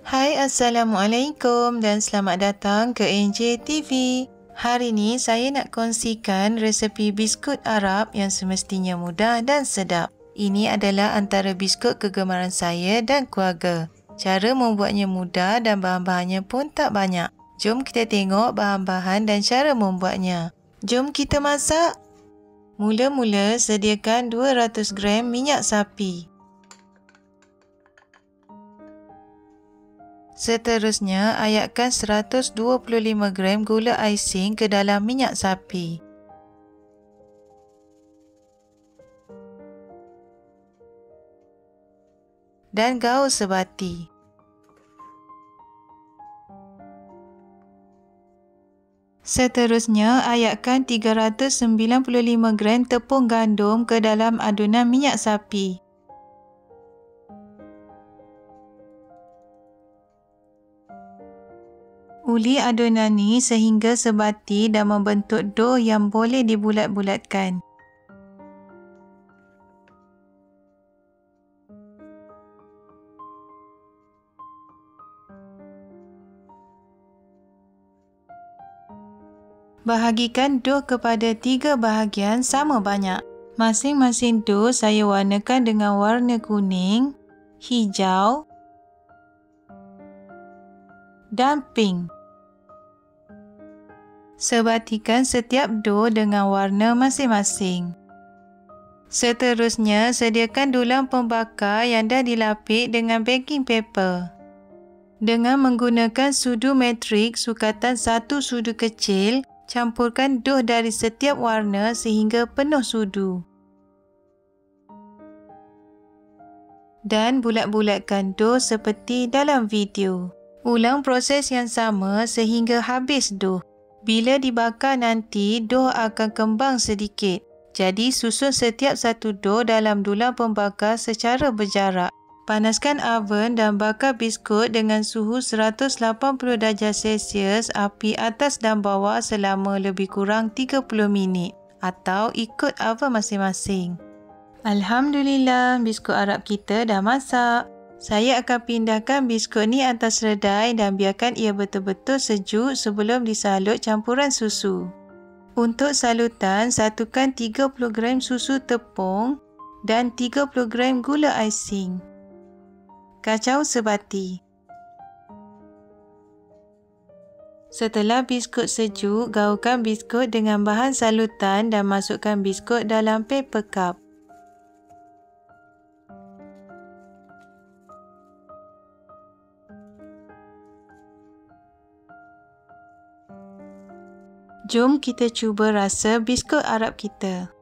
Hai, Assalamualaikum dan selamat datang ke NJ TV. Hari ni saya nak kongsikan resepi biskut Arab yang semestinya mudah dan sedap. Ini adalah antara biskut kegemaran saya dan keluarga. Cara membuatnya mudah dan bahan-bahannya pun tak banyak. Jom kita tengok bahan-bahan dan cara membuatnya. Jom kita masak. Mula-mula sediakan 200 gram minyak sapi. Seterusnya, ayatkan 125 gram gula icing ke dalam minyak sapi. Dan gaul sebati. Seterusnya, ayatkan 395 gram tepung gandum ke dalam adunan minyak sapi. Uli adunan ni sehingga sebati dan membentuk dough yang boleh dibulat-bulatkan. Bahagikan dough kepada 3 bahagian sama banyak. Masing-masing dough saya warnakan dengan warna kuning, hijau dan pink. Sebatikan setiap dough dengan warna masing-masing. Seterusnya, sediakan dulang pembakar yang dah dilapik dengan baking paper. Dengan menggunakan sudu metrik sukatan 1 sudu kecil, campurkan dough dari setiap warna sehingga penuh sudu. Dan bulat-bulatkan dough seperti dalam video. Ulang proses yang sama sehingga habis dough. Bila dibakar nanti, dough akan kembang sedikit. Jadi, susun setiap satu dough dalam dulang pembakar secara berjarak. Panaskan oven dan bakar biskut dengan suhu 180 darjah Celsius, api atas dan bawah selama lebih kurang 30 minit atau ikut oven masing-masing. Alhamdulillah, biskut Arab kita dah masak. Saya akan pindahkan biskut ni atas redai dan biarkan ia betul-betul sejuk sebelum disalut campuran susu. Untuk salutan, satukan 30 gram susu tepung dan 30 gram gula icing. Kacau sebati. Setelah biskut sejuk, gaulkan biskut dengan bahan salutan dan masukkan biskut dalam paper cup. Jom kita cuba rasa biskut Arab kita.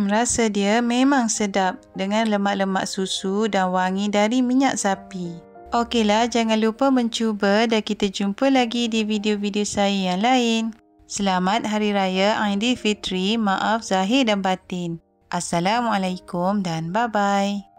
Rasa dia memang sedap dengan lemak-lemak susu dan wangi dari minyak sapi. Okeylah, jangan lupa mencuba dan kita jumpa lagi di video-video saya yang lain. Selamat Hari Raya Aidilfitri, maaf zahir dan batin. Assalamualaikum dan bye-bye.